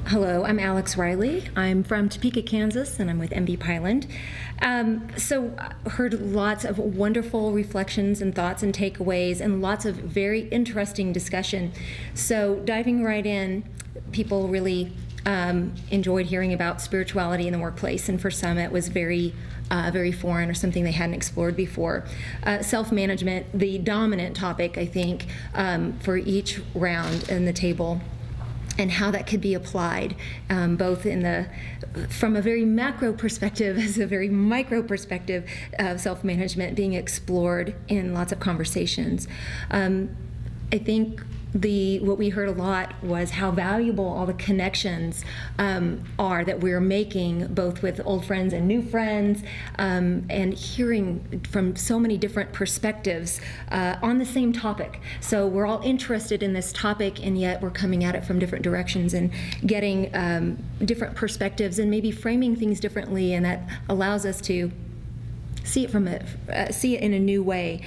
Hello, I'm Alex Reilly. I'm from Topeka, Kansas, and I'm with MB Pyland. So heard lots of wonderful reflections and thoughts and takeaways and lots of very interesting discussion. So diving right in, people really enjoyed hearing about spirituality in the workplace, and for some it was very foreign or something they hadn't explored before. Self-management, the dominant topic, I think, for each round in the table, and how that could be applied, both from a very macro perspective as a very micro perspective of self-management being explored in lots of conversations. I think what we heard a lot was how valuable all the connections are that we're making, both with old friends and new friends, and hearing from so many different perspectives on the same topic. So we're all interested in this topic, and yet we're coming at it from different directions and getting different perspectives and maybe framing things differently, and that allows us to see it in a new way.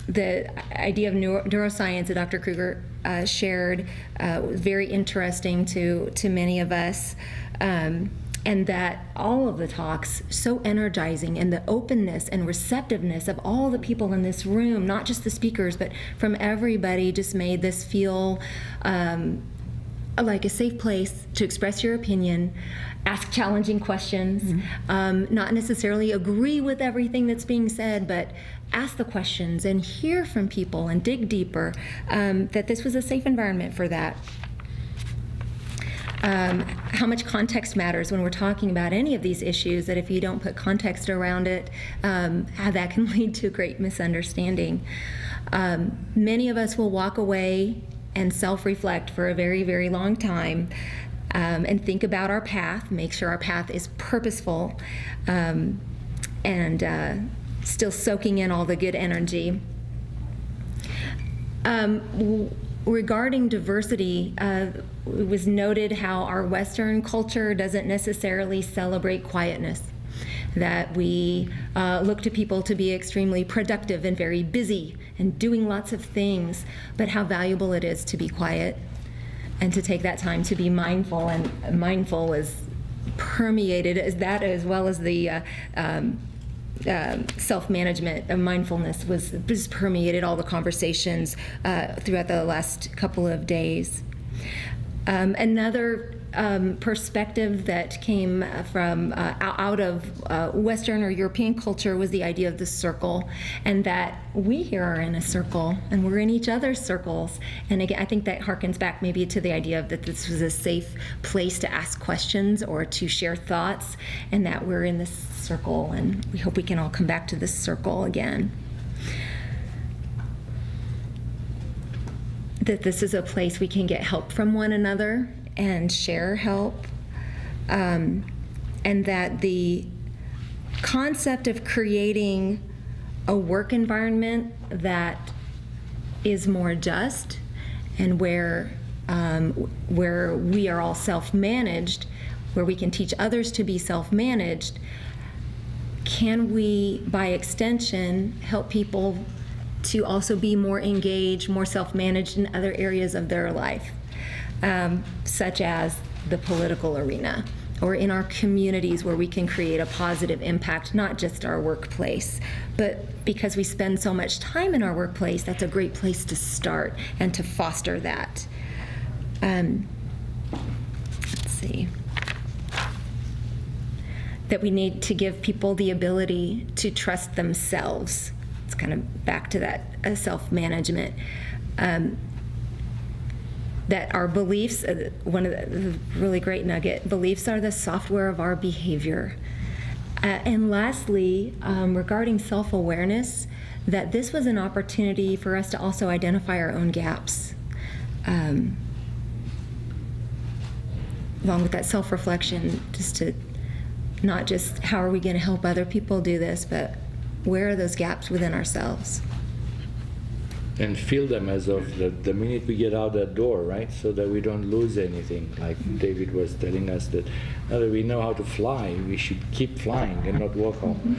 The idea of neuroscience that Dr. Kruger shared was very interesting to many of us, and that all of the talks so energizing, and the openness and receptiveness of all the people in this room, not just the speakers, but from everybody, just made this feel like a safe place to express your opinion, ask challenging questions, not necessarily agree with everything that's being said, but ask the questions and hear from people and dig deeper, that this was a safe environment for that. How much context matters when we're talking about any of these issues, that if you don't put context around it, how that can lead to great misunderstanding. Many of us will walk away and self-reflect for a very, very long time, and think about our path, make sure our path is purposeful, and still soaking in all the good energy. Regarding diversity, it was noted how our Western culture doesn't necessarily celebrate quietness, that we look to people to be extremely productive and very busy and doing lots of things, but how valuable it is to be quiet and to take that time to be mindful. And mindful was permeated as that, as well as the self-management of mindfulness was permeated all the conversations throughout the last couple of days. Another perspective that came from out of Western or European culture was the idea of the circle, and that we here are in a circle and we're in each other's circles. And again, I think that harkens back maybe to the idea of that this was a safe place to ask questions or to share thoughts, and that we're in this circle, and we hope we can all come back to this circle again. That this is a place we can get help from one another and share help, and that the concept of creating a work environment that is more just, and where we are all self-managed, where we can teach others to be self-managed, can we, by extension, help people to also be more engaged, more self-managed in other areas of their life, such as the political arena, or in our communities where we can create a positive impact, not just our workplace, but because we spend so much time in our workplace, that's a great place to start and to foster that. Let's see. That we need to give people the ability to trust themselves. It's kind of back to that self-management. That our beliefs, one of the really great nugget, beliefs are the software of our behavior. And lastly, regarding self-awareness, that this was an opportunity for us to also identify our own gaps. Along with that self-reflection, just to not just how are we going to help other people do this, but where are those gaps within ourselves? And fill them as of the minute we get out that door, right? So that we don't lose anything. Like David was telling us that now that we know how to fly, we should keep flying and not walk home.